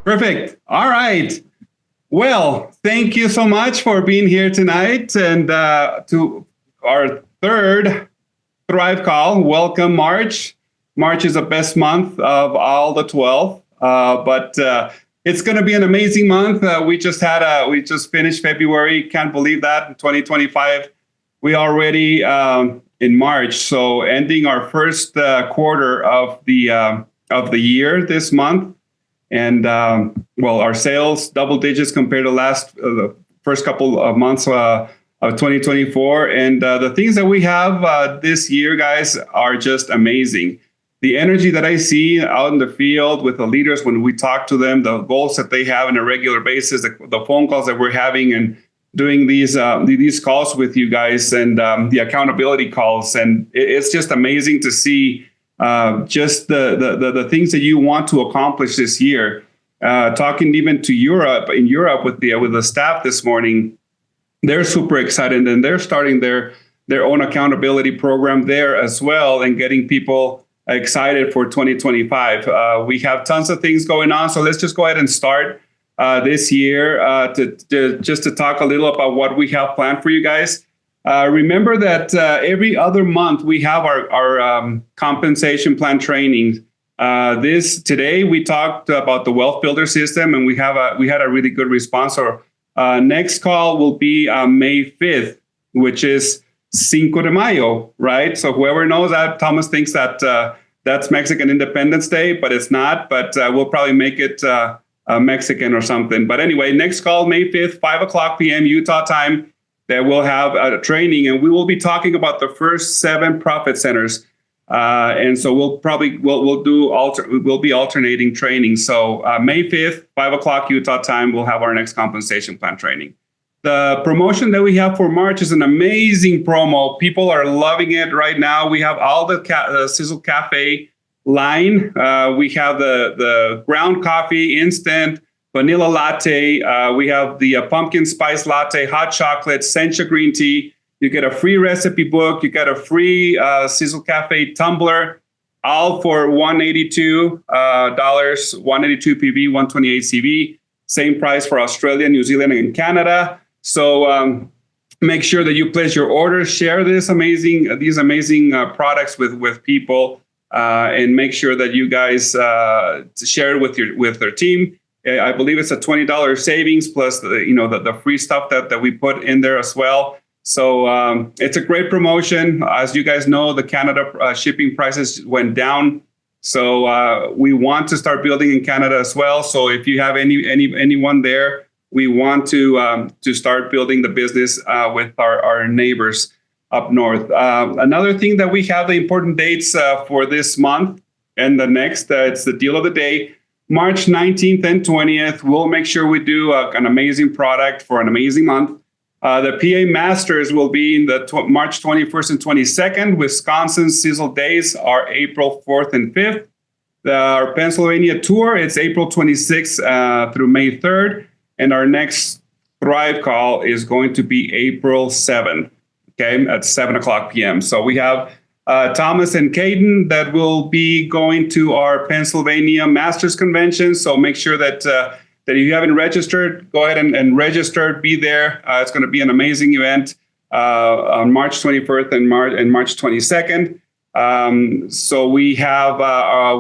Perfect. All right. Well, thank you so much for being here tonight. And to our third Thrive call, welcome March. March is the best month of all the 12, but it's going to be an amazing month. We just finished February. Can't believe that. 2025, we already in March. So ending our first quarter of the year this month. And our sales double digits compared to the first couple of months of 2024. And the things that we have this year, guys, are just amazing. The energy that I see out in the field with the leaders when we talk to them, the goals that they have on a regular basis, the phone calls that we're having and doing these calls with you guys, and the accountability calls. And it's just amazing to see just the things that you want to accomplish this year. Talking even to Europe with the staff this morning, they're super excited, and they're starting their own accountability program there as well, and getting people excited for 2025. We have tons of things going on, so let's just go ahead and start this year to talk a little about what we have planned for you guys. Remember that every other month we have our compensation plan training. Today we talked about the Wealth Builder system, and we had a really good response. Our next call will be May 5th, which is Cinco de Mayo, right? So whoever knows that, Thomas thinks that that's Mexican Independence Day, but it's not. But we'll probably make it Mexican or something. But anyway, next call May 5th, 5:00 p.m. Utah time. That we'll have a training, and we will be talking about the first 7 profit centers. And so we'll be alternating training. So May 5th, 5:00 Utah time, we'll have our next compensation plan training. The promotion that we have for March is an amazing promo. People are loving it right now. We have all the Sisel Cafe line. We have the ground coffee, instant, vanilla latte. We have the pumpkin spice latte, hot chocolate, sencha green tea. You get a free recipe book. You get a free Sisel Cafe tumbler, all for $182, 182 PV, 128 CV. Same price for Australia, New Zealand, and Canada. So make sure that you place your order. Share these amazing products with people, and make sure that you guys share it with their team. I believe it's a $20 savings plus the free stuff that we put in there as well. So it's a great promotion. As you guys know, the Canada shipping prices went down. So we want to start building in Canada as well. So if you have anyone there, we want to start building the business with our neighbors up north. Another thing that we have, the important dates for this month and the next, it's the deal of the day. March 19th and 20th, we'll make sure we do an amazing product for an amazing month. The PA Masters will be in the March 21st and 22nd. Wisconsin Sisel Days are April 4th and 5th. Our Pennsylvania tour, it's April 26th through May 3rd. And our next Thrive call is going to be April 7th, okay, at 7:00 p.m. So we have Thomas and Caden that will be going to our Pennsylvania Masters Convention. So make sure that if you haven't registered, go ahead and register. Be there. It's going to be an amazing event on March 21st and March 22nd. So we have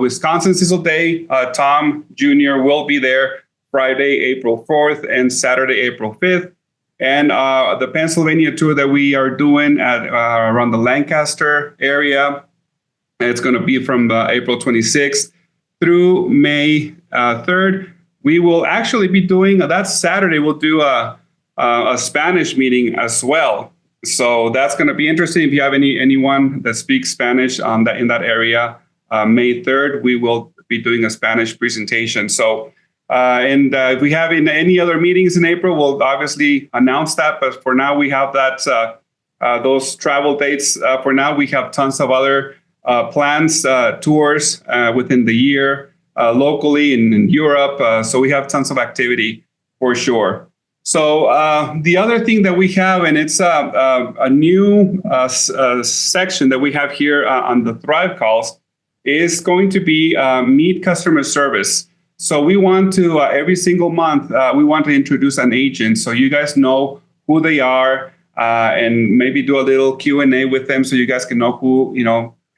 Wisconsin Sisel Day. Tom Jr. will be there Friday, April 4th and Saturday, April 5th. And the Pennsylvania tour that we are doing at around the Lancaster area, it's going to be from April 26th through May 3rd. We will actually be doing, that Saturday, we'll do a Spanish meeting as well. So that's going to be interesting. If you have anyone that speaks Spanish in that area, May 3rd, we will be doing a Spanish presentation. So if we have any other meetings in April, we'll obviously announce that. But for now, we have those travel dates. For now, we have tons of other plans, tours within the year, locally in Europe. So we have tons of activity for sure. So the other thing that we have, and it's a new section that we have here on the Thrive calls, is going to be Meet Customer Service. So we want to, every single month, we want to introduce an agent so you guys know who they are, and maybe do a little Q&A with them so you guys can know who,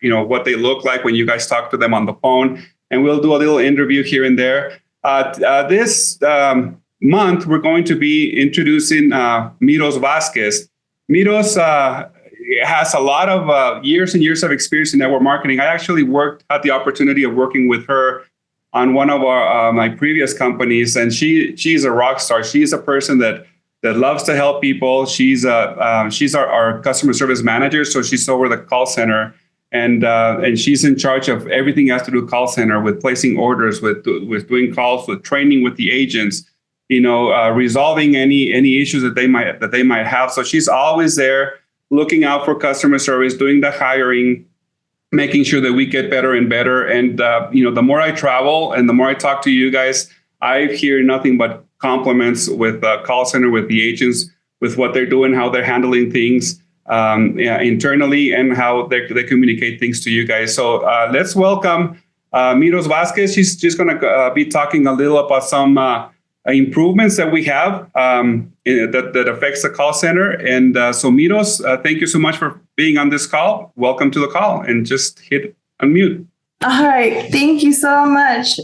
what they look like when you guys talk to them on the phone. And we'll do a little interview here and there. This month, we're going to be introducing Miros Vazquez. Miros has a lot of years and years of experience in network marketing. I actually had the opportunity of working with her on one of my previous companies, and she's a rock star. She's a person that loves to help people. She's our customer service manager, so she's over the call center, and she's in charge of everything that has to do with call center, with placing orders, with doing calls, with training with the agents, resolving any issues that they might have. So she's always there, looking out for customer service, doing the hiring, making sure that we get better and better. And, the more I travel and the more I talk to you guys, I hear nothing but compliments with call center, with the agents, with what they're doing, how they're handling things internally, and how they communicate things to you guys. So let's welcome Miros Vazquez. She's just going to be talking a little about some improvements that we have that affects the call center. And so Miros, thank you so much for being on this call. Welcome to the call, and just hit unmute. All right. Thank you so much.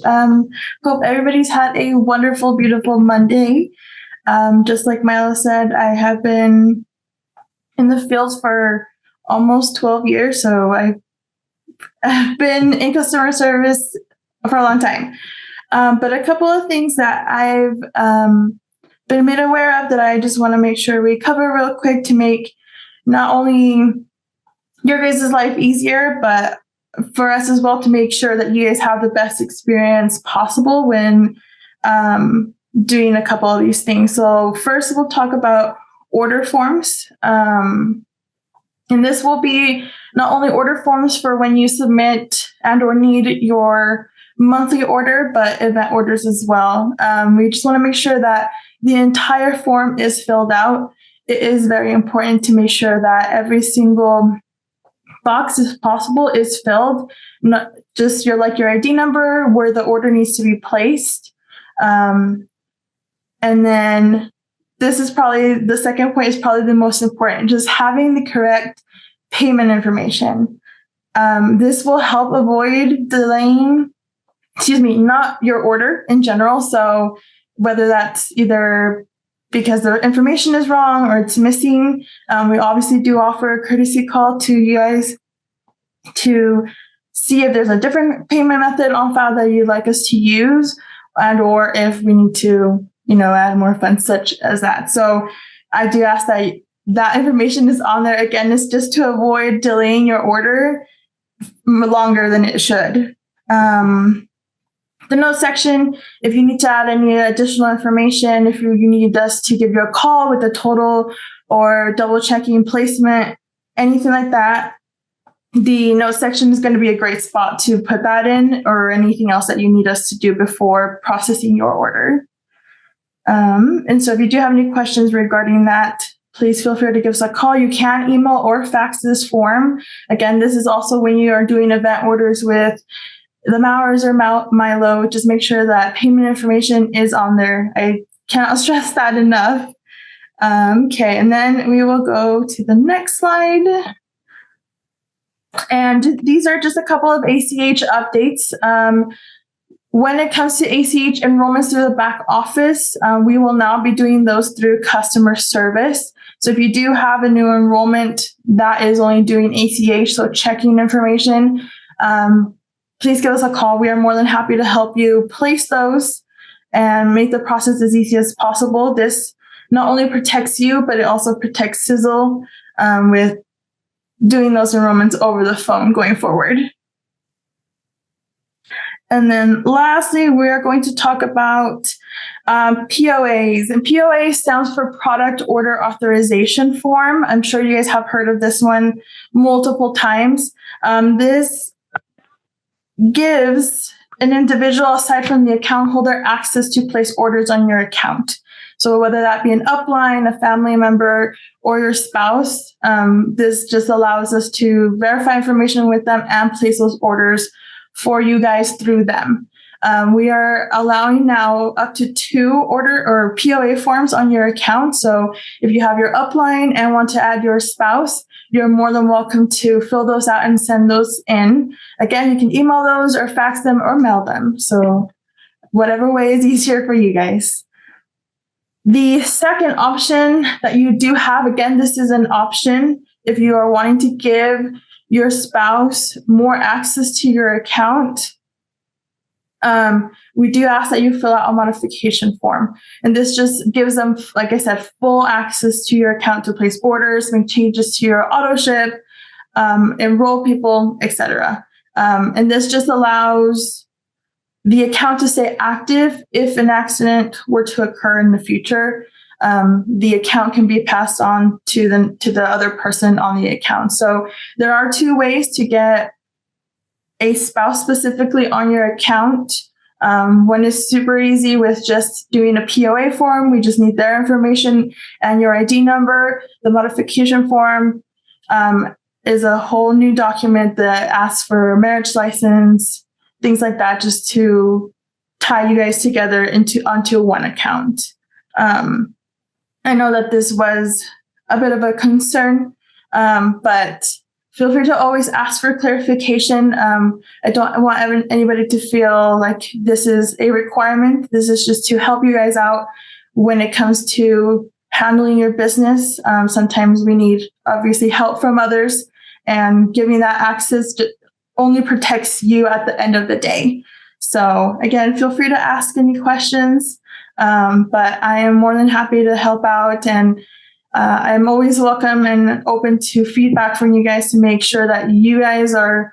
Hope everybody's had a wonderful, beautiful Monday. Just like Milo said, I have been in the field for almost 12 years. So I've been in customer service for a long time. But a couple of things that I've been made aware of that I just want to make sure we cover real quick to make not only your guys' life easier, but for us as well, to make sure that you guys have the best experience possible when doing a couple of these things. So first, we'll talk about order forms. And this will be not only order forms for when you submit and or need your monthly order, but event orders as well. We just want to make sure that the entire form is filled out. It is very important to make sure that every single box, if possible, is filled. Not just your ID number, where the order needs to be placed. And then this is probably the second point, is probably the most important, just having the correct payment information. This will help avoid delaying, not your order in general. So whether that's either because the information is wrong or it's missing, we obviously do offer a courtesy call to you guys to see if there's a different payment method on file that you'd like us to use, and or if we need to, add more funds such as that. So I do ask that information is on there. Again, it's just to avoid delaying your order longer than it should. The notes section, if you need to add any additional information, if you need us to give you a call with a total or double checking placement, anything like that, the notes section is going to be a great spot to put that in, or anything else that you need us to do before processing your order. And so if you do have any questions regarding that, please feel free to give us a call. You can email or fax this form. Again, this is also when you are doing event orders with the Mowers or Milo. Just make sure that payment information is on there. I cannot stress that enough. Okay, and then we will go to the next slide. And these are just a couple of ACH updates. When it comes to ACH enrollments through the back office, we will now be doing those through customer service. So if you do have a new enrollment that is only doing ACH, so checking information, please give us a call. We are more than happy to help you place those and make the process as easy as possible. This not only protects you, but it also protects Sisel with doing those enrollments over the phone going forward. And then lastly, we're going to talk about POAs. And POA stands for Product Order Authorization Form. I'm sure you guys have heard of this one multiple times. This gives an individual, aside from the account holder, access to place orders on your account. So whether that be an upline, a family member, or your spouse, this just allows us to verify information with them and place those orders for you guys through them. We are allowing now up to 2 order or POA forms on your account. So if you have your upline and want to add your spouse, you're more than welcome to fill those out and send those in. Again, you can email those or fax them or mail them. So whatever way is easier for you guys. The second option that you do have, again, this is an option if you are wanting to give your spouse more access to your account. We do ask that you fill out a modification form. And this just gives them, like I said, full access to your account to place orders, make changes to your auto ship, enroll people, etc. And this just allows the account to stay active if an accident were to occur in the future. The account can be passed on to the other person on the account. So there are 2 ways to get a spouse specifically on your account. One is super easy with just doing a POA form. We just need their information and your ID number. The modification form is a whole new document that asks for a marriage license, things like that, just to tie you guys together onto one account. I know that this was a bit of a concern, but feel free to always ask for clarification. I don't want anybody to feel like this is a requirement. This is just to help you guys out when it comes to handling your business. Sometimes we need, obviously, help from others, and giving that access only protects you at the end of the day. So again, feel free to ask any questions, but I am more than happy to help out, and I'm always welcome and open to feedback from you guys to make sure that you guys are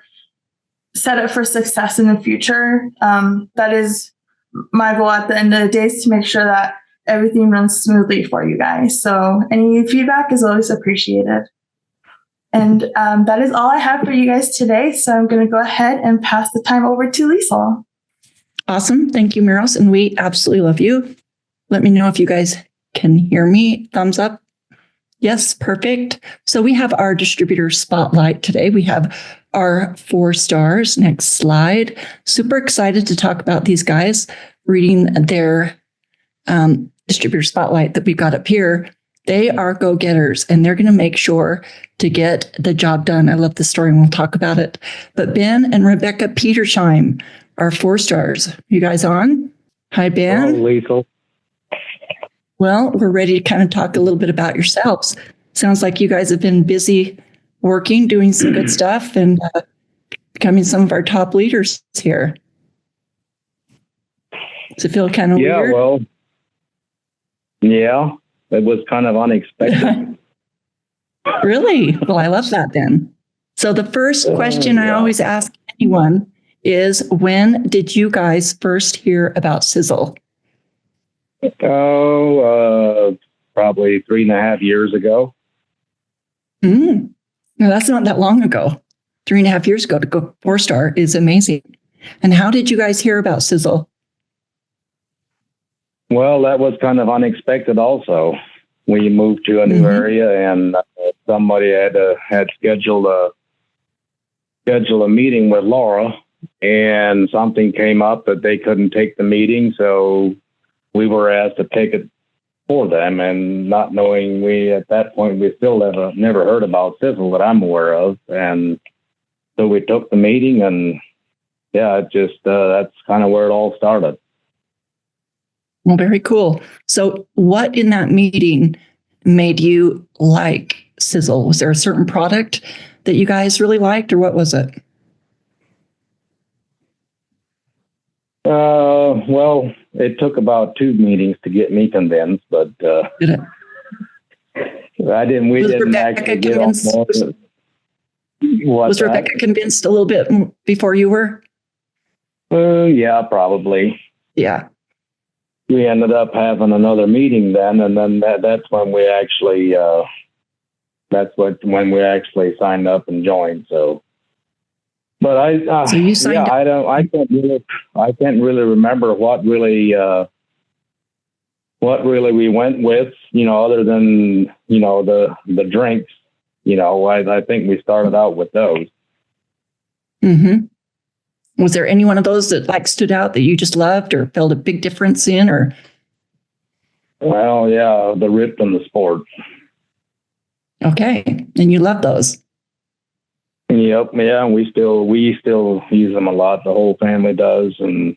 set up for success in the future. That is my goal at the end of the day, is to make sure that everything runs smoothly for you guys. So any feedback is always appreciated. And that is all I have for you guys today. So I'm going to go ahead and pass the time over to Leisel. Awesome. Thank you, Miros. And we absolutely love you. Let me know if you guys can hear me. Thumbs up. Yes, perfect. So we have our distributor spotlight today. We have our 4 stars. Next slide. Super excited to talk about these guys, reading their distributor spotlight that we've got up here. They are go-getters, and they're going to make sure to get the job done. I love the story, and we'll talk about it. But Ben and Rebecca Petersheim are 4 stars. You guys on? Hi, Ben. Hello, Leisel. Well, we're ready to kind of talk a little bit about yourselves. Sounds like you guys have been busy working, doing some good stuff, and becoming some of our top leaders here. Does it feel kind of weird? Yeah. It was kind of unexpected. Really? Well, I love that then. So the first question I always ask anyone is, when did you guys first hear about Sisel? Probably 3.5 years ago. No, that's not that long ago. 3.5 years ago to go 4-star is amazing. And how did you guys hear about Sisel? Well, that was kind of unexpected also. We moved to a new area, and somebody had scheduled a meeting with Laura, and something came up that they couldn't take the meeting, so we were asked to take it for them. And not knowing, at that point we still never heard about Sisel that I'm aware of, and so we took the meeting, and that's kind of where it all started. Well, very cool. So what in that meeting made you like Sisel? Was there a certain product that you guys really liked, or what was it? Well, it took about 2 meetings to get me convinced, but Did it? We didn't actually get on board. Was Rebecca convinced a little bit before you were? Yeah, probably. Yeah. We ended up having another meeting then, and then that's when we actually signed up and joined. So, but so you signed up. I can't really remember what really we went with, other than the drinks. I think we started out with those. Mm-hmm. Was there any one of those that like stood out that you just loved or felt a big difference in? Or Well, yeah, the Rip and the Sport. okay, and you love those. Yep, yeah, we still use them a lot. The whole family does, and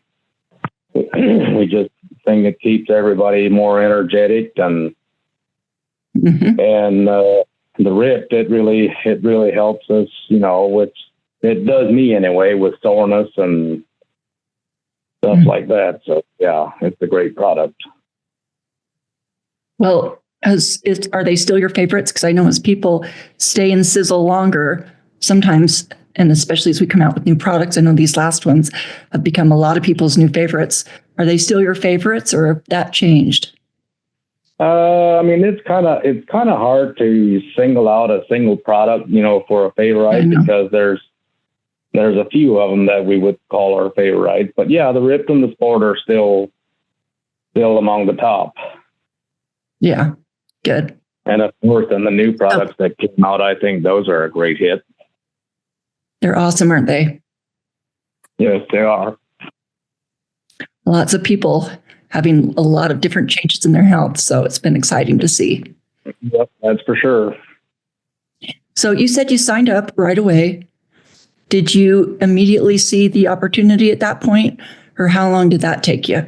we just think it keeps everybody more energetic. And the Rip, it really helps us, it does me anyway with soreness and stuff like that. So yeah, it's a great product. Well, are they still your favorites? Because I know as people stay in Sisel longer, sometimes, and especially as we come out with new products, I know these last ones have become a lot of people's new favorites. Are they still your favorites, or have that changed? I mean, it's kind of hard to single out a single product, for a favorite, because there's a few of them that we would call our favorite. But yeah, the Rip and the Sport are still among the top. Yeah, good. And of course, in the new products that came out, I think those are a great hit. They're awesome, aren't they? Yes, they are. Lots of people having a lot of different changes in their health. So it's been exciting to see. Yep, that's for sure. So you said you signed up right away. Did you immediately see the opportunity at that point, or how long did that take you?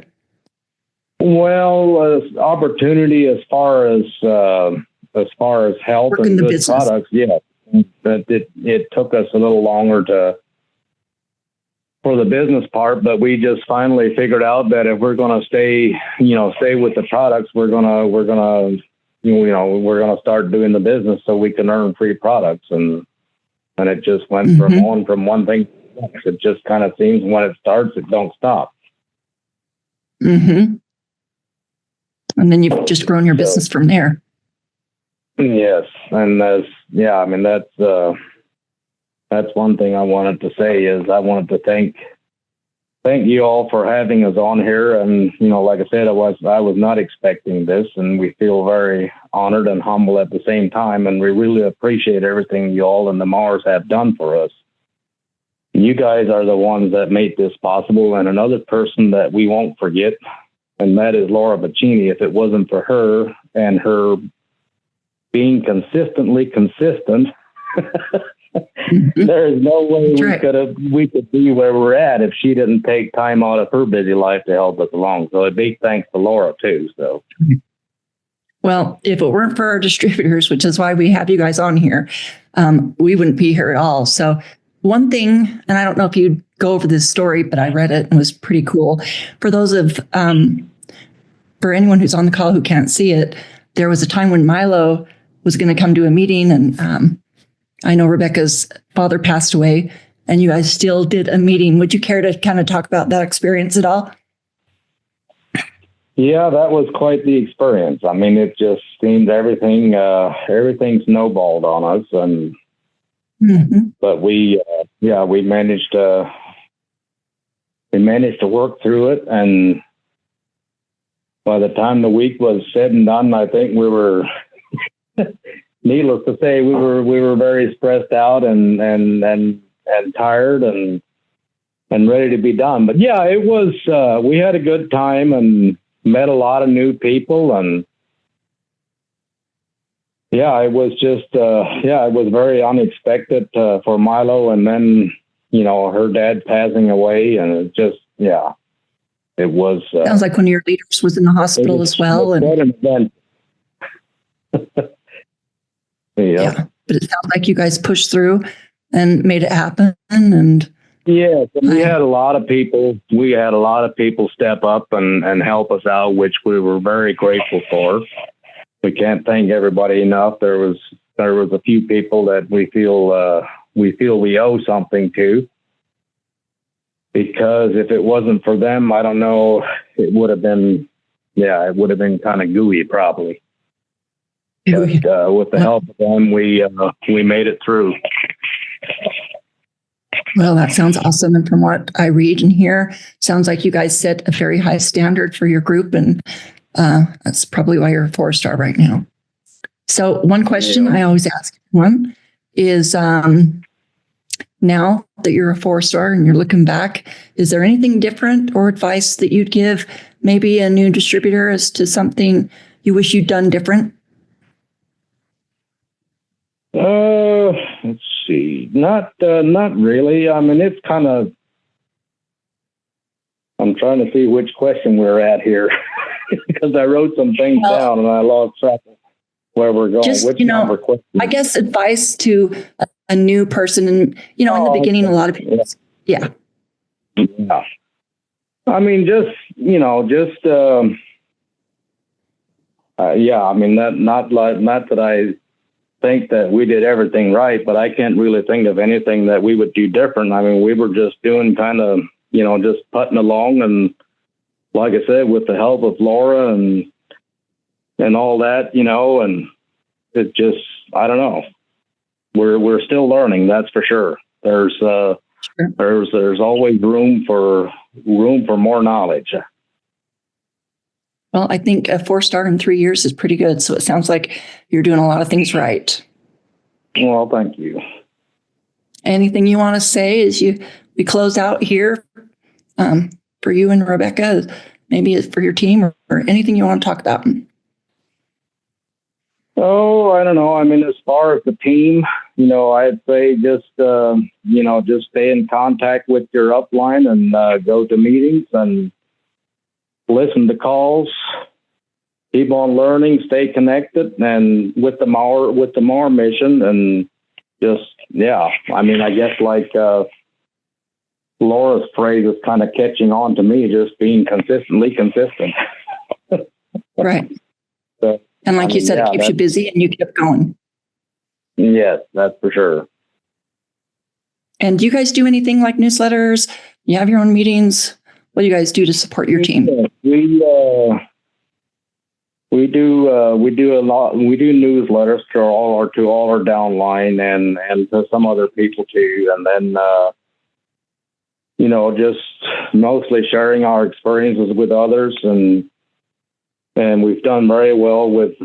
Well, opportunity as far as health and good products, yeah. But it took us a little longer for the business part, but we just finally figured out that if we're going to stay with the products, we're gonna start doing the business so we can earn free products, and it just went from one thing to the next. It just kind of seems when it starts, it don't stop. Mm-hmm. And then you've just grown your business from there. Yes, and that's one thing I wanted to say is I wanted to thank you all for having us on here. And like I said, I was not expecting this, and we feel very honored and humble at the same time. And we really appreciate everything you all and the Mowers have done for us. You guys are the ones that made this possible, and another person that we won't forget, and that is Laura Bacini. If it wasn't for her and her being consistently consistent, there is no way we could be where we're at if she didn't take time out of her busy life to help us along. So a big thanks to Laura too. So, well, if it weren't for our distributors, which is why we have you guys on here, we wouldn't be here at all. So one thing, and I don't know if you'd go over this story, but I read it and it was pretty cool. For those for anyone who's on the call who can't see it, there was a time when Milo was going to come to a meeting, and I know Rebecca's father passed away, and you guys still did a meeting. Would you care to kind of talk about that experience at all? Yeah, that was quite the experience. I mean, it just seemed everything snowballed on us, and but we managed to work through it, and by the time the week was said and done, I think we were. Needless to say, we were very stressed out and tired and ready to be done. But yeah, it was. We had a good time and met a lot of new people, and yeah, it was just it was very unexpected for Milo, and then her dad passing away, and it just it was. Sounds like one of your leaders was in the hospital as well, Yeah, but it sounds like you guys pushed through and made it happen. And yes, we had a lot of people. We had a lot of people step up and help us out, which we were very grateful for. We can't thank everybody enough. There was a few people that we feel we owe something to, because if it wasn't for them, I don't know, it would have been kind of gooey probably. But, with the help of them, we made it through. Well, that sounds awesome. And from what I read and hear, sounds like you guys set a very high standard for your group. And that's probably why you're a 4-star right now. So one question I always ask one is, now that you're a 4-star and you're looking back, is there anything different or advice that you'd give maybe a new distributor as to something you wish you'd done different? Let's see. Not really. I mean, it's kind of, I'm trying to see which question we're at here because I wrote some things down and I lost track of where we're going. Just, which number question? I guess advice to a new person. And, in the beginning, a lot of people, yeah. I mean, I mean, not that I think that we did everything right, but I can't really think of anything that we would do different. I mean, we were just doing kind of, just putting along, and like I said, with the help of Laura and all that, and it just, I don't know. We're still learning, that's for sure. There's always room for more knowledge. Well, I think a 4-star in 3 years is pretty good. So it sounds like you're doing a lot of things right. Well, thank you. Anything you want to say as we close out here for you and Rebecca, maybe it's for your team or anything you want to talk about? Oh, I don't know. I mean, as far as the team, I'd say just stay in contact with your upline and go to meetings and listen to calls, keep on learning, stay connected, and with the Mauer mission, and just, I mean, I guess like Laura's phrase is kind of catching on to me, just being consistently consistent. Right. So, and like you said, it keeps you busy and you kept going. Yes, that's for sure. And do you guys do anything like newsletters? You have your own meetings? What do you guys do to support your team? We do a lot. We do newsletters to all our downline and to some other people too. And then just mostly sharing our experiences with others, and we've done very well with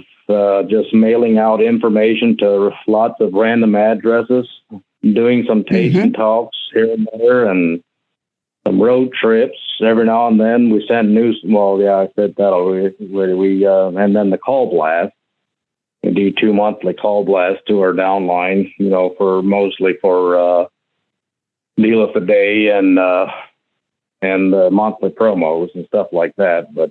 just mailing out information to lots of random addresses, doing some tasting talks here and there, and some road trips every now and then. We send news. Well, yeah, I said that already. And then the call blast. We do 2 monthly call blasts to our downline, mostly for deal of the day and monthly promos and stuff like that. But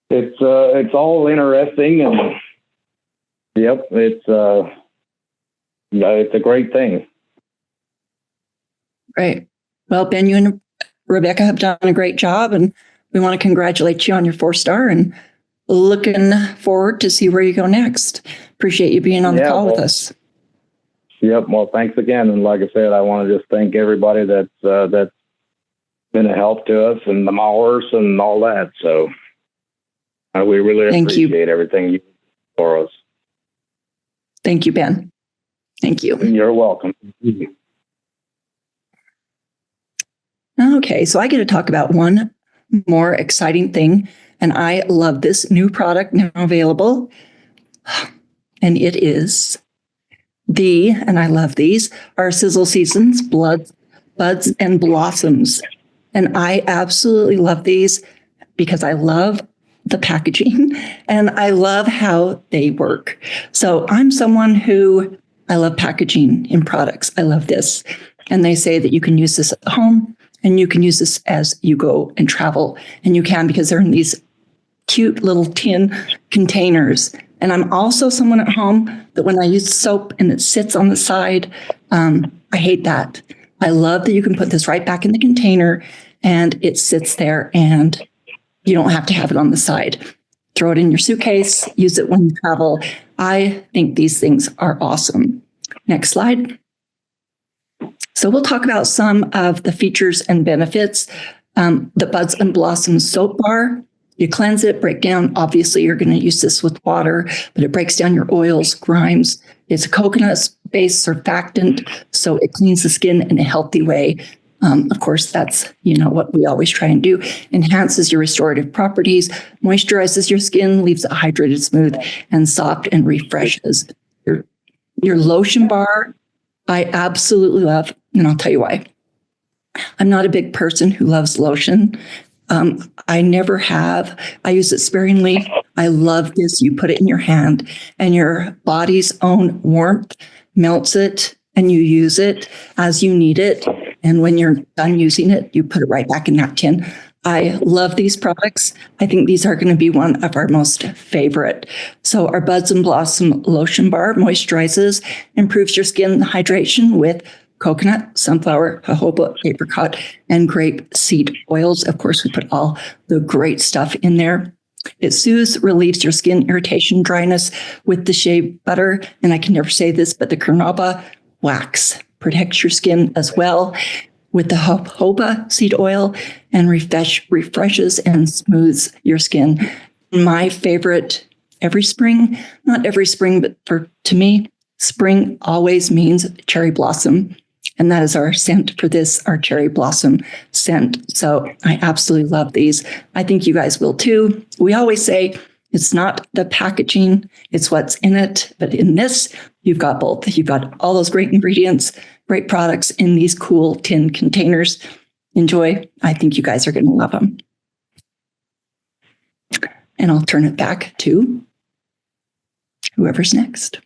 it's all interesting, and it's a great thing. Right. Well, Ben, you and Rebecca have done a great job, and we want to congratulate you on your 4-star and looking forward to see where you go next. Appreciate you being on the call with us. Yep. Well, thanks again. And like I said, I want to just thank everybody that's been a help to us, and the Mowers and all that. So we really appreciate everything you do for us. Thank you, Ben. Thank you. You're welcome. Okay, so I get to talk about one more exciting thing, and I love this new product now available, and it is and I love these, are Sisel Seasons Buds and Blossoms. And I absolutely love these because I love the packaging and I love how they work. So I'm someone who, I love packaging in products. I love this. And they say that you can use this at home and you can use this as you go and travel. And you can, because they're in these cute little tin containers. And I'm also someone at home that when I use soap and it sits on the side, I hate that. I love that you can put this right back in the container and it sits there and you don't have to have it on the side. Throw it in your suitcase, use it when you travel. I think these things are awesome. Next slide. So we'll talk about some of the features and benefits. The Buds and Blossoms soap bar. You cleanse it, break down. Obviously, you're going to use this with water, but it breaks down your oils, grimes. It's a coconut-based surfactant, so it cleans the skin in a healthy way. Of course, that's, what we always try and do. Enhances your restorative properties, moisturizes your skin, leaves it hydrated, smooth, and soft, and refreshes Your lotion bar, I absolutely love, and I'll tell you why. I'm not a big person who loves lotion. I never have. I use it sparingly. I love this. You put it in your hand and your body's own warmth melts it and you use it as you need it. And when you're done using it, you put it right back in that tin. I love these products. I think these are going to be one of our most favorite. So our Buds and Blossom Lotion Bar moisturizes, improves your skin hydration with coconut, sunflower, jojoba, apricot, and grape seed oils. Of course, we put all the great stuff in there. It soothes, relieves your skin irritation, dryness with the shea butter. And I can never say this, but the carnauba wax protects your skin as well with the jojoba seed oil and refreshes and smooths your skin. My favorite every spring, not every spring, but to me, spring always means cherry blossom. And that is our scent for this, our cherry blossom scent. So I absolutely love these. I think you guys will too. We always say it's not the packaging, it's what's in it. But in this, you've got both. You've got all those great ingredients, great products in these cool tin containers. Enjoy. I think you guys are going to love them. And I'll turn it back to whoever's next.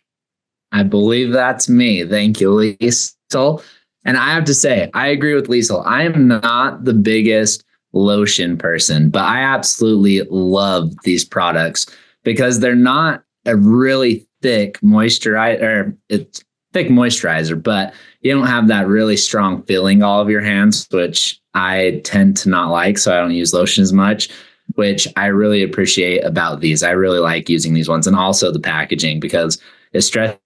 I believe that's me. Thank you, Leisel. And I have to say, I agree with Leisel. I am not the biggest lotion person, but I absolutely love these products because they're not a really thick moisturizer. It's thick moisturizer, but you don't have that really strong feeling all of your hands, which I tend to not like. So I don't use lotion as much, which I really appreciate about these. I really like using these ones, and also the packaging, because it stresses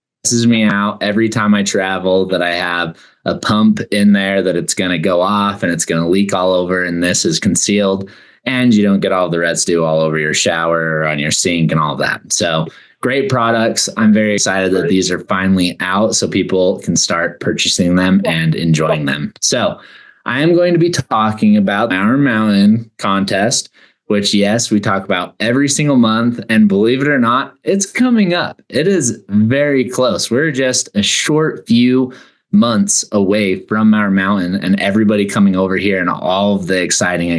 me out every time I travel that I have a pump in there that it's going to go off and it's going to leak all over, and this is concealed, and you don't get all the residue all over your shower or on your sink and all that. So great products. I'm very excited that these are finally out so people can start purchasing them and enjoying them. So I am going to be talking about our Mountain contest, which, yes, we talk about every single month. And believe it or not, it's coming up. It is very close. We're just a short few months away from our Mountain and everybody coming over here and all of the exciting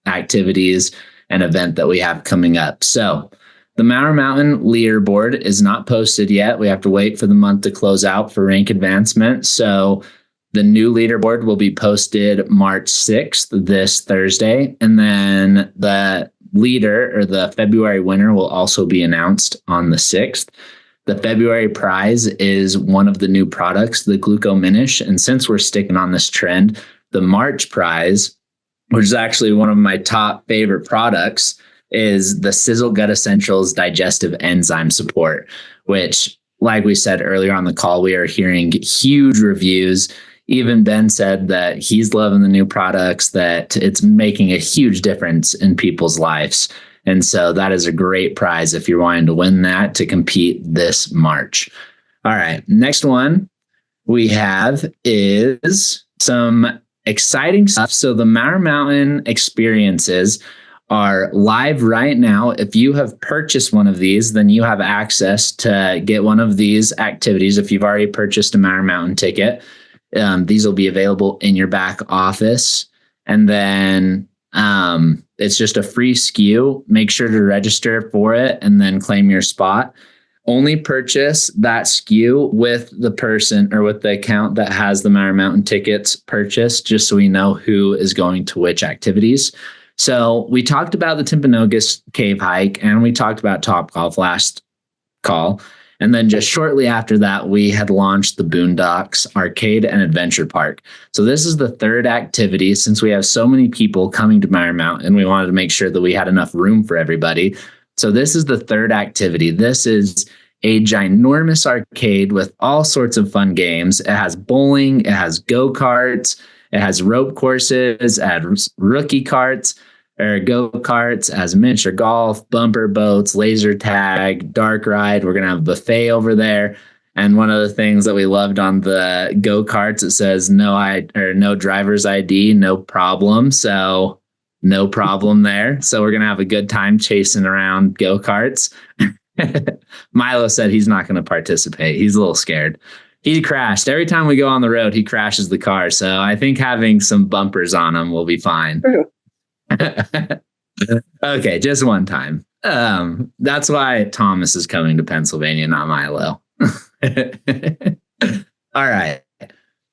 activities and event that we have coming up. So the Mountain leaderboard is not posted yet. We have to wait for the month to close out for rank advancement. So the new leaderboard will be posted March 6th, this Thursday. And then the leader, or the February winner, will also be announced on the 6th. The February prize is one of the new products, the Glucominish. And since we're sticking on this trend, the March prize, which is actually one of my top favorite products, is the Sisel Gut Essentials Digestive Enzyme Support, which, like we said earlier on the call, we are hearing huge reviews. Even Ben said that he's loving the new products, that it's making a huge difference in people's lives. And so that is a great prize if you're wanting to win that, to compete this March. All right, next one we have is some exciting stuff. So the Mountain experiences are live right now. If you have purchased one of these, then you have access to get one of these activities. If you've already purchased a Mountain ticket, these will be available in your back office. And then it's just a free SKU. Make sure to register for it and then claim your spot. Only purchase that SKU with the person or with the account that has the Mountain tickets purchased, just so we know who is going to which activities. So we talked about the Timpanogos cave hike, and we talked about Topgolf last call. And then just shortly after that, we had launched the Boondocks Arcade and Adventure Park. So this is the third activity. Since we have so many people coming to Mountain, we wanted to make sure that we had enough room for everybody. So this is the third activity. This is a ginormous arcade with all sorts of fun games. It has bowling, it has go-karts, it has rope courses, it has rookie carts, or go-karts, as miniature golf, bumper boats, laser tag, dark ride. We're going to have a buffet over there. And one of the things that we loved on the go-karts, it says no driver's ID, no problem. So no problem there. So we're going to have a good time chasing around go-karts. Milo said he's not going to participate. He's a little scared. He crashed. Every time we go on the road, he crashes the car. So I think having some bumpers on him will be fine. Okay, just one time. That's why Thomas is coming to Pennsylvania, not Milo. All right.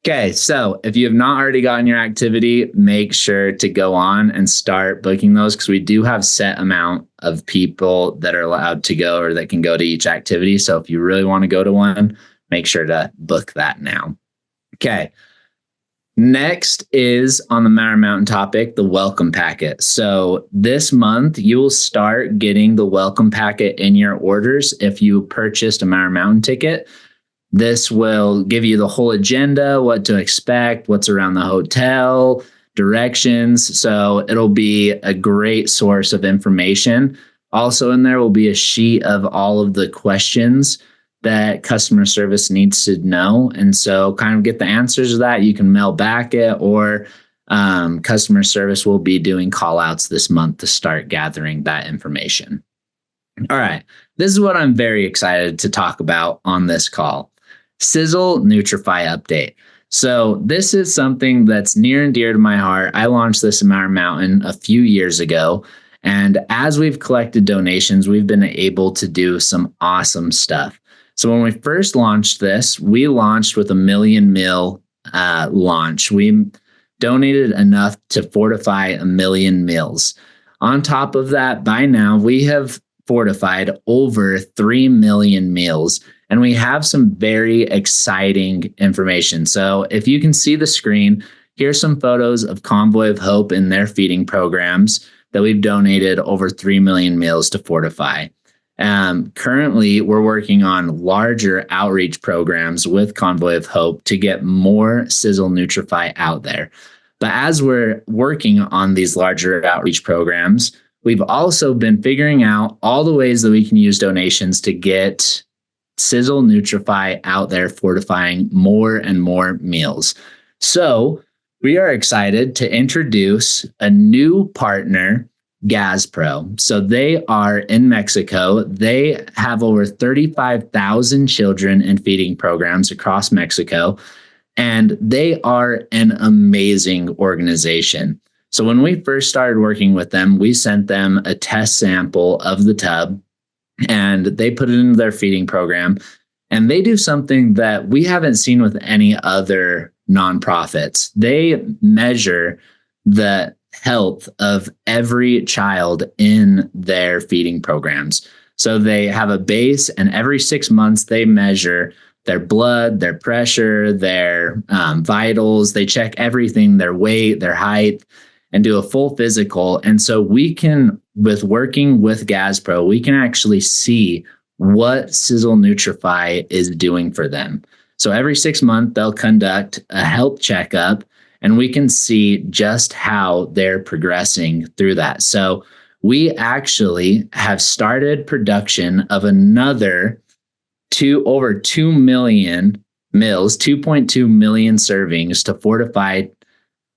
Okay, so if you have not already gotten your activity, make sure to go on and start booking those, because we do have set amount of people that are allowed to go or that can go to each activity. So if you really want to go to one, make sure to book that now. Okay. Next is on the Matter Mountain topic, the welcome packet. So this month you will start getting the welcome packet in your orders if you purchased a Matter Mountain ticket. This will give you the whole agenda, what to expect, what's around the hotel, directions. So it'll be a great source of information. Also in there will be a sheet of all of the questions that customer service needs to know. And so kind of get the answers to that. You can mail back it, or customer service will be doing call outs this month to start gathering that information. All right. This is what I'm very excited to talk about on this call. Sisel Nutrify update. So this is something that's near and dear to my heart. I launched this in Matter Mountain a few years ago. And as we've collected donations, we've been able to do some awesome stuff. So when we first launched this, we launched with a 1 million meal launch. We donated enough to fortify 1 million meals. On top of that, by now, we have fortified over 3 million meals. And we have some very exciting information. So if you can see the screen, here's some photos of Convoy of Hope and their feeding programs that we've donated over 3 million meals to fortify. Currently, we're working on larger outreach programs with Convoy of Hope to get more Sisel Nutrify out there. But as we're working on these larger outreach programs, we've also been figuring out all the ways that we can use donations to get Sisel Nutrify out there fortifying more and more meals. So we are excited to introduce a new partner, Gazpro. So they are in Mexico. They have over 35,000 children in feeding programs across Mexico, and they are an amazing organization. So when we first started working with them, we sent them a test sample of the tub, and they put it into their feeding program. And they do something that we haven't seen with any other nonprofits. They measure the health of every child in their feeding programs. So they have a base, and every 6 months they measure their blood, their pressure, their vitals. They check everything, their weight, their height, and do a full physical. And so we can, with working with Gazpro, we can actually see what Sisel Nutrify is doing for them. So every 6 months, they'll conduct a health checkup, and we can see just how they're progressing through that. So we actually have started production of another over 2 million meals, 2.2 million servings to fortify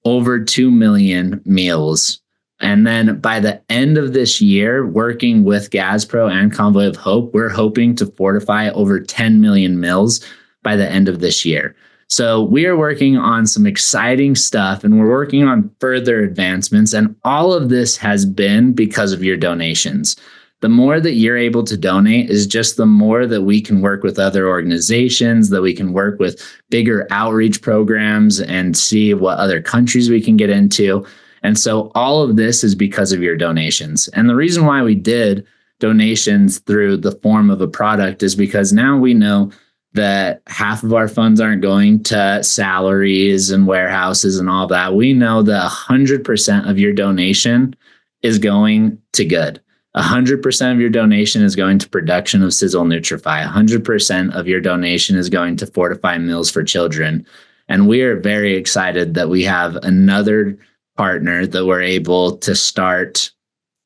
over 2 million meals. And then by the end of this year, working with Gazpro and Convoy of Hope, we're hoping to fortify over 10 million meals by the end of this year. So we are working on some exciting stuff, and we're working on further advancements. And all of this has been because of your donations. The more that you're able to donate is just the more that we can work with other organizations, that we can work with bigger outreach programs and see what other countries we can get into. And so all of this is because of your donations. And the reason why we did donations through the form of a product is because now we know that half of our funds aren't going to salaries and warehouses and all that. We know that 100% of your donation is going to good. 100% of your donation is going to production of Sisel Nutrify. 100% of your donation is going to fortify meals for children. And we are very excited that we have another partner that we're able to start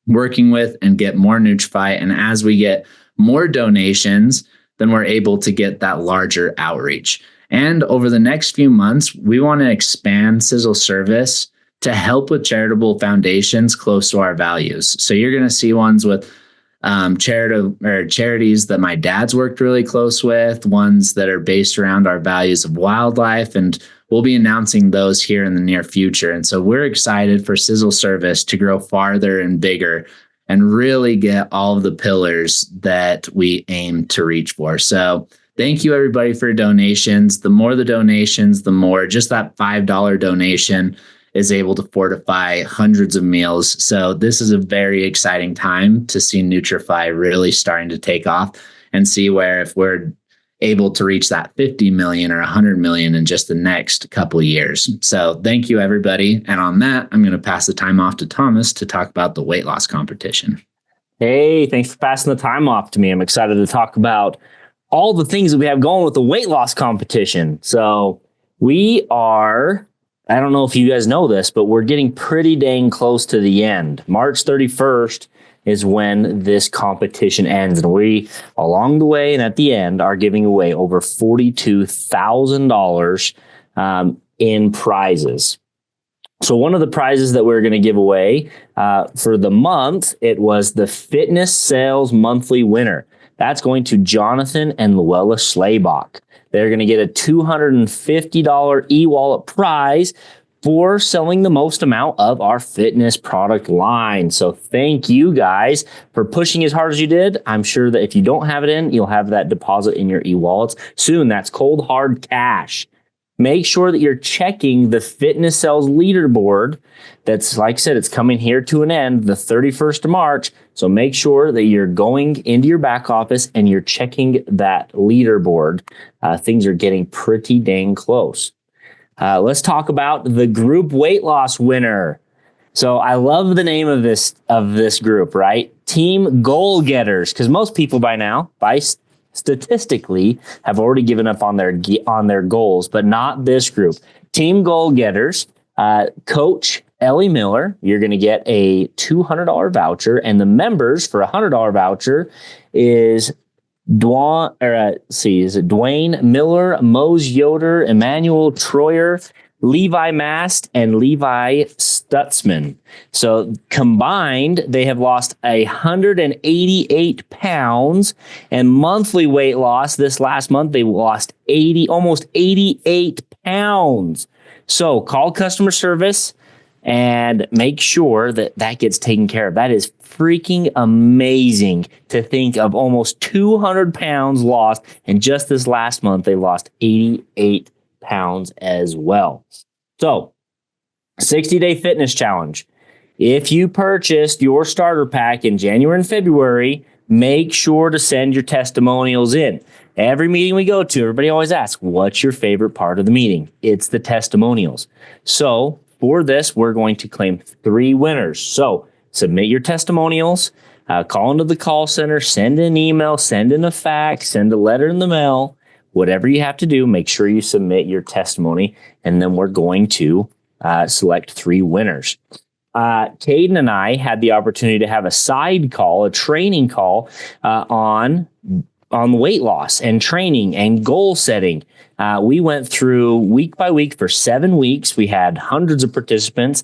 working with and get more Nutrify. And as we get more donations, then we're able to get that larger outreach. And over the next few months, we want to expand Sisel service to help with charitable foundations close to our values. So you're going to see ones with charities that my dad's worked really close with, ones that are based around our values of wildlife, and we'll be announcing those here in the near future. And so we're excited for Sisel Service to grow farther and bigger and really get all of the pillars that we aim to reach for. So thank you, everybody, for donations. The more the donations, the more just that $5 donation is able to fortify hundreds of meals. So this is a very exciting time to see Nutrify really starting to take off and see where if we're able to reach that 50 million or 100 million in just the next couple of years. So thank you, everybody. And on that, I'm going to pass the time off to Thomas to talk about the weight loss competition. Hey, thanks for passing the time off to me. I'm excited to talk about all the things that we have going with the weight loss competition. So we are, I don't know if you guys know this, but we're getting pretty dang close to the end. March 31st is when this competition ends. And we, along the way and at the end, are giving away over $42,000 in prizes. So one of the prizes that we're going to give away for the month, it was the Fitness Sales Monthly Winner. That's going to Jonathan and Luella Schlabach. They're going to get a $250 e-wallet prize for selling the most amount of our fitness product line. So thank you guys for pushing as hard as you did. I'm sure that if you don't have it in, you'll have that deposit in your e-wallets soon. That's cold hard cash. Make sure that you're checking the Fitness Sales leaderboard. That's, like I said, it's coming here to an end the 31st of March. So make sure that you're going into your back office and you're checking that leaderboard. Things are getting pretty dang close. Let's talk about the group weight loss winner. So I love the name of this group, right? Team Goal Getters, because most people by now, statistically, have already given up on their goals, but not this group. Team Goal Getters, Coach Ellie Miller, you're going to get a $200 voucher, and the members for a $100 voucher is Dwayne Miller, Mose Yoder, Emmanuel Troyer, Levi Mast, and Levi Stutzman. So combined, they have lost 188 pounds, and monthly weight loss this last month, they lost almost 88 pounds. So call customer service and make sure that gets taken care of. That is freaking amazing to think of almost 200 pounds lost. And just this last month, they lost 88 pounds as well. So 60-day fitness challenge. If you purchased your starter pack in January and February, make sure to send your testimonials in. Every meeting we go to, everybody always asks, what's your favorite part of the meeting? It's the testimonials. So for this, we're going to claim 3 winners. So submit your testimonials, call into the call center, send an email, send in a fax, send a letter in the mail, whatever you have to do, make sure you submit your testimony, and then we're going to select 3 winners. Caden and I had the opportunity to have a side call, a training call on weight loss and training and goal setting. We went through week by week for 7 weeks. We had hundreds of participants.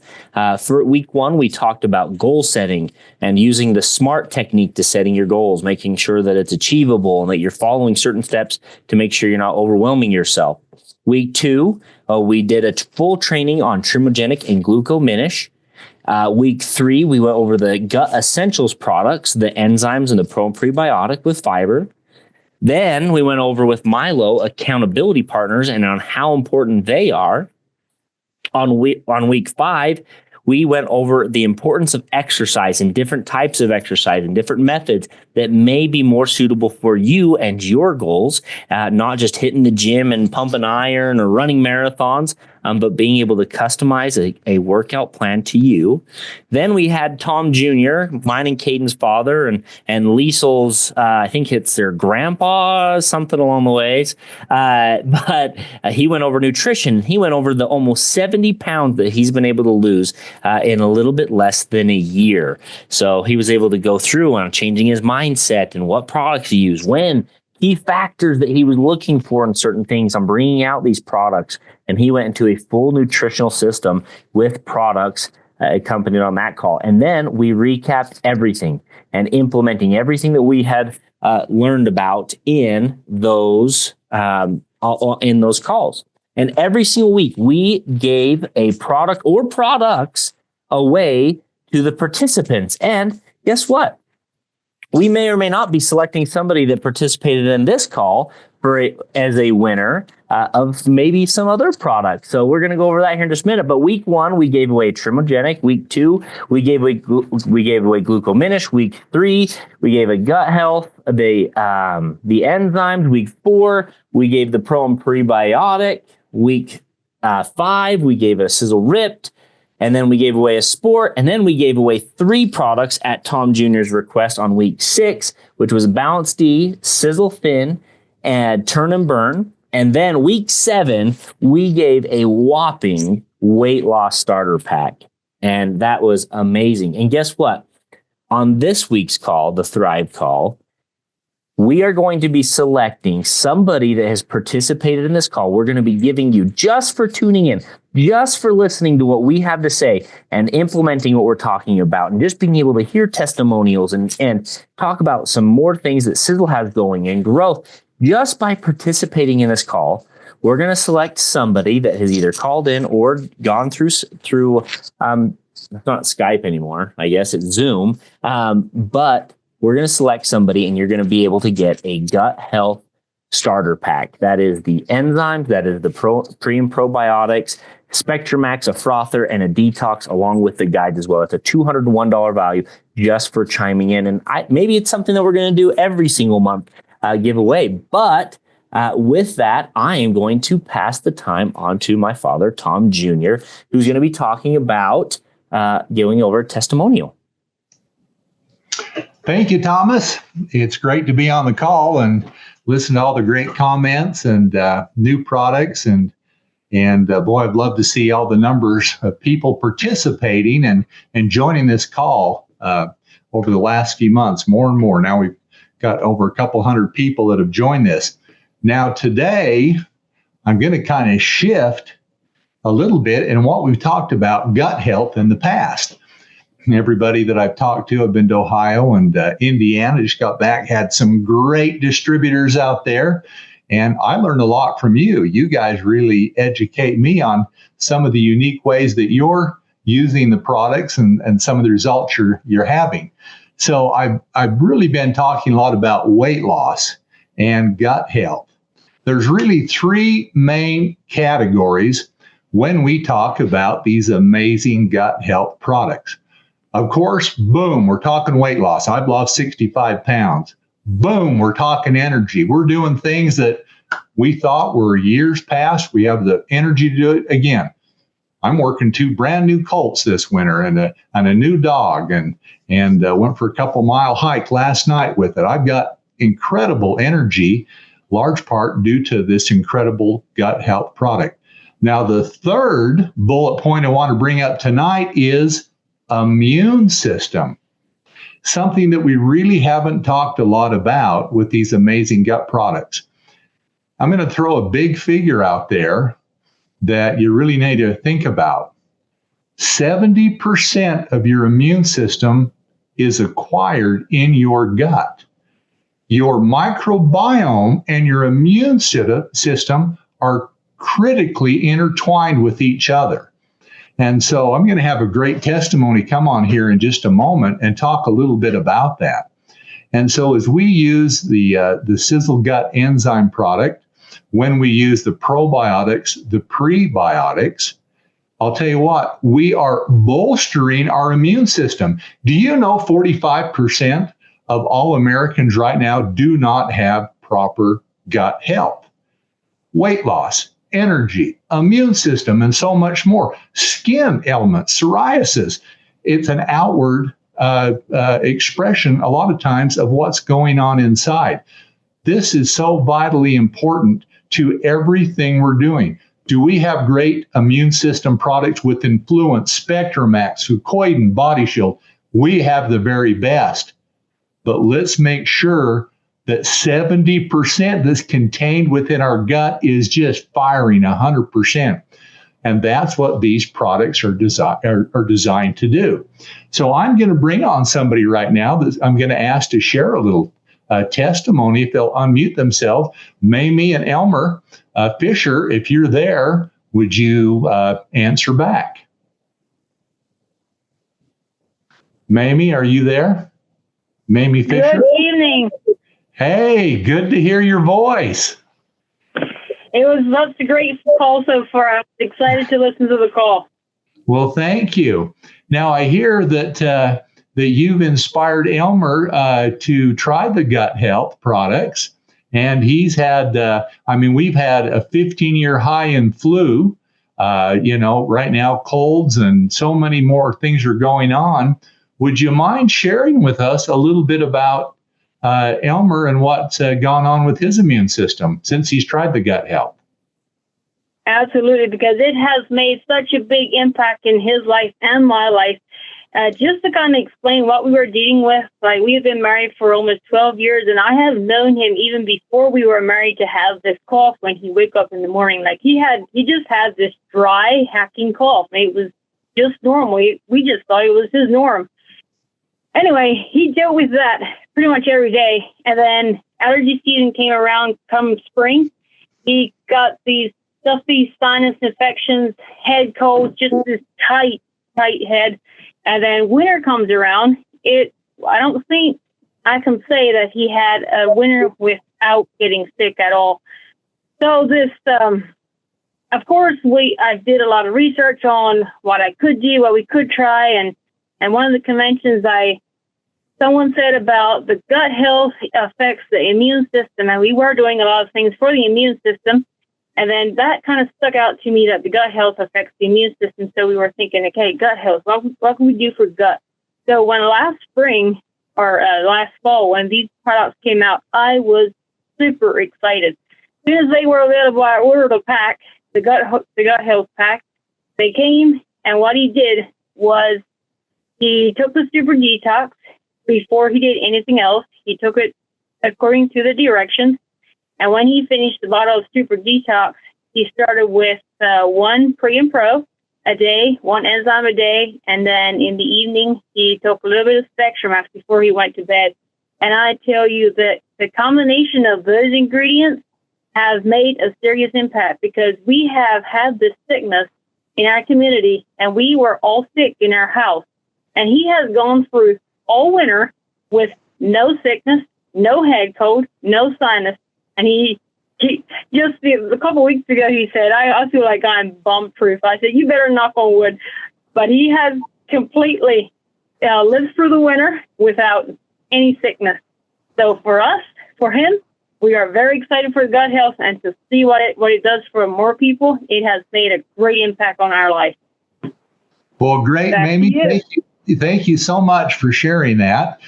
For week 1, we talked about goal setting and using the SMART technique to setting your goals, making sure that it's achievable and that you're following certain steps to make sure you're not overwhelming yourself. Week 2, we did a full training on trimogenic and glucominish. Week 3, we went over the gut essentials products, the enzymes and the pro and prebiotic with fiber. Then we went over with Milo accountability partners and on how important they are. On week 5, we went over the importance of exercise and different types of exercise and different methods that may be more suitable for you and your goals, not just hitting the gym and pumping iron or running marathons, but being able to customize a workout plan to you. Then we had Tom Jr., mine and Caden's father, and Leisel's, I think it's their grandpa, something along the ways. But he went over nutrition. He went over the almost 70 pounds that he's been able to lose in a little bit less than a year. So he was able to go through on changing his mindset and what products to use, when, key factors that he was looking for in certain things. I'm bringing out these products, and he went into a full nutritional system with products accompanied on that call. And then we recapped everything and implementing everything that we had learned about in those calls. And every single week, we gave a product or products away to the participants. And guess what? We may or may not be selecting somebody that participated in this call as a winner of maybe some other product. So we're going to go over that here in just a minute. But week 1, we gave away Trimogenic. Week 2, we gave away Glucominish. Week 3, we gave a gut health, the enzymes. Week 4, we gave the pro and prebiotic. Week 5, we gave a Sisel Ripped. And then we gave away a Sport. And then we gave away 3 products at Tom Jr.'s request on week 6, which was Balance D, Sizzle Thin, and Turn and Burn. And then week 7, we gave a whopping weight loss starter pack. And that was amazing. And guess what? On this week's call, the Thrive call, we are going to be selecting somebody that has participated in this call. We're going to be giving you, just for tuning in, just for listening to what we have to say and implementing what we're talking about, and just being able to hear testimonials and talk about some more things that Sisel has going in growth. Just by participating in this call, we're going to select somebody that has either called in or gone through it's not Skype anymore. I guess it's Zoom. But we're going to select somebody, and you're going to be able to get a gut health starter pack. That is the enzymes, that is the pre and probiotics, Spectramax, a frother, and a detox, along with the guides as well. It's a $201 value just for chiming in. And maybe it's something that we're going to do every single month giveaway. But with that, I am going to pass the time on to my father, Tom Jr., who's going to be talking about going over a testimonial. Thank you, Thomas. It's great to be on the call and listen to all the great comments and new products. And boy, I'd love to see all the numbers of people participating and joining this call over the last few months, more and more. Now we've got over a couple hundred people that have joined this. Now today, I'm going to kind of shift a little bit in what we've talked about gut health in the past. Everybody that I've talked to, I've been to Ohio and Indiana, just got back, had some great distributors out there. And I learned a lot from you. You guys really educate me on some of the unique ways that you're using the products and some of the results you're having. So I've really been talking a lot about weight loss and gut health. There's really 3 main categories when we talk about these amazing gut health products. Of course, boom, we're talking weight loss. I've lost 65 pounds. Boom, we're talking energy. We're doing things that we thought were years past. We have the energy to do it again. I'm working 2 brand new colts this winter and a new dog and went for a couple-mile hike last night with it. I've got incredible energy, large part due to this incredible gut health product. Now, the third bullet point I want to bring up tonight is immune system, something that we really haven't talked a lot about with these amazing gut products. I'm going to throw a big figure out there that you really need to think about. 70% of your immune system is acquired in your gut. Your microbiome and your immune system are critically intertwined with each other. And so I'm going to have a great testimony come on here in just a moment and talk a little bit about that. And so as we use the Sisel Gut enzyme product, when we use the probiotics, the prebiotics, I'll tell you what, we are bolstering our immune system. Do you know 45% of all Americans right now do not have proper gut health? Weight loss, energy, immune system, and so much more. Skin ailments, psoriasis. It's an outward expression a lot of times of what's going on inside. This is so vitally important to everything we're doing. Do we have great immune system products with Influence, Spectramax, Fucoidan, Body Shield? We have the very best. But let's make sure that 70% that's contained within our gut is just firing 100%. And that's what these products are designed to do. So I'm going to bring on somebody right now that I'm going to ask to share a little testimony if they'll unmute themselves. Mamie and Elmer Fisher, if you're there, would you answer back? Mamie, are you there? Mamie Fisher? Good evening. Hey, good to hear your voice. It was such a great call so far. I'm excited to listen to the call. Well, thank you. Now, I hear that that you've inspired Elmer to try the gut health products. And he's had, we've had a 15-year high in flu. Right now, colds and so many more things are going on. Would you mind sharing with us a little bit about Elmer and what's gone on with his immune system since he's tried the gut health? Absolutely, because it has made such a big impact in his life and my life. Just to kind of explain what we were dealing with, like we've been married for almost 12 years, and I have known him even before we were married to have this cough when he wake up in the morning. Like he just had this dry, hacking cough. It was just normal. We just thought it was his norm. Anyway, he dealt with that pretty much every day. And then allergy season came around come spring. He got these stuffy sinus infections, head colds, just this tight head. And then winter comes around. I don't think I can say that he had a winter without getting sick at all. So this, of course, I did a lot of research on what I could do, what we could try. And one of the conventions someone said about the gut health affects the immune system. And we were doing a lot of things for the immune system. And then that kind of stuck out to me that the gut health affects the immune system. So we were thinking, okay, gut health, what can we do for gut? So when last spring or last fall, when these products came out, I was super excited. As soon as they were available, I ordered a pack, the gut health pack. They came, and what he did was he took the super detox before he did anything else. He took it according to the directions. And when he finished the bottle of Super Detox, he started with one pre and pro a day, one enzyme a day, and then in the evening, he took a little bit of Spectrum before he went to bed. And I tell you that the combination of those ingredients have made a serious impact, because we have had this sickness in our community, and we were all sick in our house. And he has gone through all winter with no sickness, no head cold, no sinus. And he just a couple of weeks ago, he said, I feel like I'm bomb-proof. I said, you better knock on wood. But he has completely lived through the winter without any sickness. So for him, we are very excited for gut health, and to see what it does for more people. It has made a great impact on our life. Well, great, Mamie. Thank you so much for sharing that.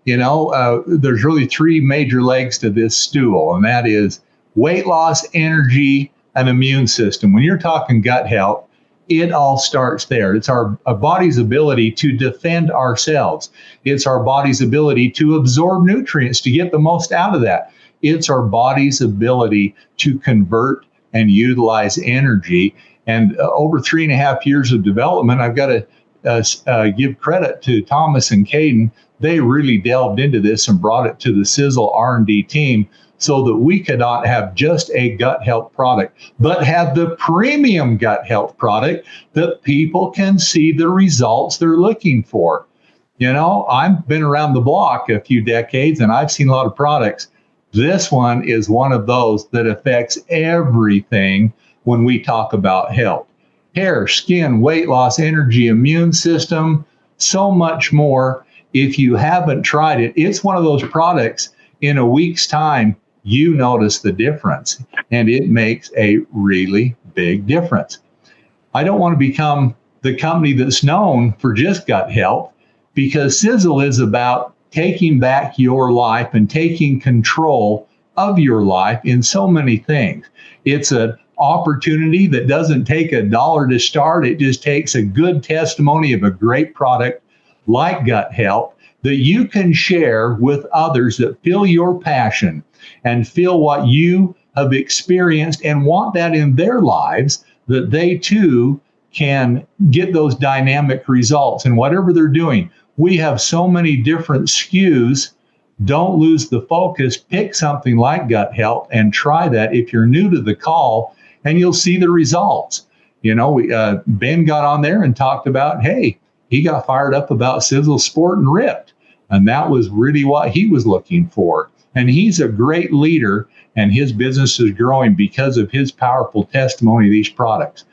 There's really three major legs to this stool, and that is weight loss, energy, and immune system. When you're talking gut health, it all starts there. It's our body's ability to defend ourselves. It's our body's ability to absorb nutrients, to get the most out of that. It's our body's ability to convert and utilize energy. And over 3.5 years of development, I've got to give credit to Thomas and Caden. They really delved into this and brought it to the Sisel R&D team so that we could not have just a gut health product, but have the premium gut health product that people can see the results they're looking for. I've been around the block a few decades, and I've seen a lot of products. This one is one of those that affects everything when we talk about health. Hair, skin, weight loss, energy, immune system, so much more. If you haven't tried it, it's one of those products in a week's time, you notice the difference, and it makes a really big difference. I don't want to become the company that's known for just gut health, because Sisel is about taking back your life and taking control of your life in so many things. It's an opportunity that doesn't take $1 to start. It just takes a good testimony of a great product like gut health that you can share with others that feel your passion and feel what you have experienced and want that in their lives, that they too can get those dynamic results in whatever they're doing. We have so many different SKUs. Don't lose the focus. Pick something like gut health and try that if you're new to the call, and you'll see the results. Ben got on there and talked about, hey, he got fired up about Sisel Sport and Ripped. And that was really what he was looking for. And he's a great leader, and his business is growing because of his powerful testimony of these products.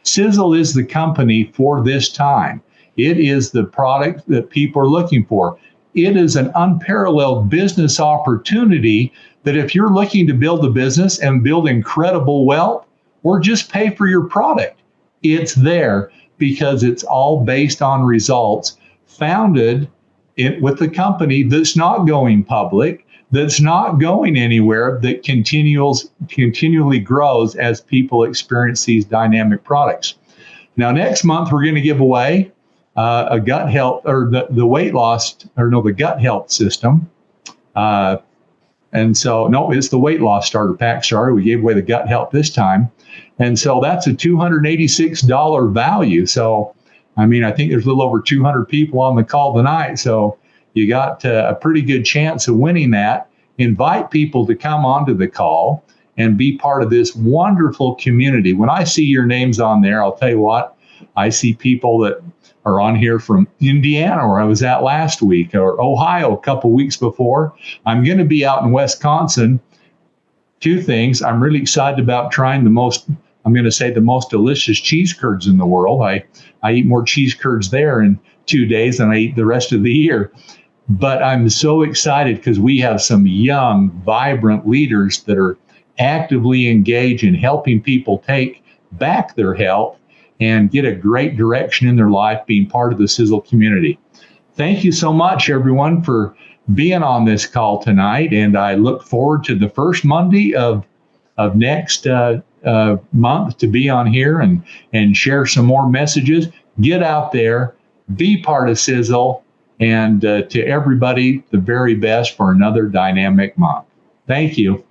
Sisel is the company for this time. It is the product that people are looking for. It is an unparalleled business opportunity that if you're looking to build a business and build incredible wealth, or just pay for your product, it's there because it's all based on results, founded with the company that's not going public, that's not going anywhere, that continually grows as people experience these dynamic products. Now, next month, we're going to give away a gut health, or the weight loss, the gut health system. And so, no, it's the weight loss starter pack. Sorry, we gave away the gut health this time. And so that's a $286 value. So, I think there's a little over 200 people on the call tonight. So you got a pretty good chance of winning that. Invite people to come onto the call and be part of this wonderful community. When I see your names on there, I'll tell you what, I see people that are on here from Indiana, where I was at last week, or Ohio a couple weeks before. I'm going to be out in Wisconsin. Two things. I'm really excited about trying the most delicious cheese curds in the world. I eat more cheese curds there in 2 days than I eat the rest of the year. But I'm so excited because we have some young, vibrant leaders that are actively engaged in helping people take back their health and get a great direction in their life, being part of the Sisel community. Thank you so much, everyone, for being on this call tonight. And I look forward to the first Monday of next month to be on here and share some more messages. Get out there, be part of Sisel, and to everybody, the very best for another dynamic month. Thank you.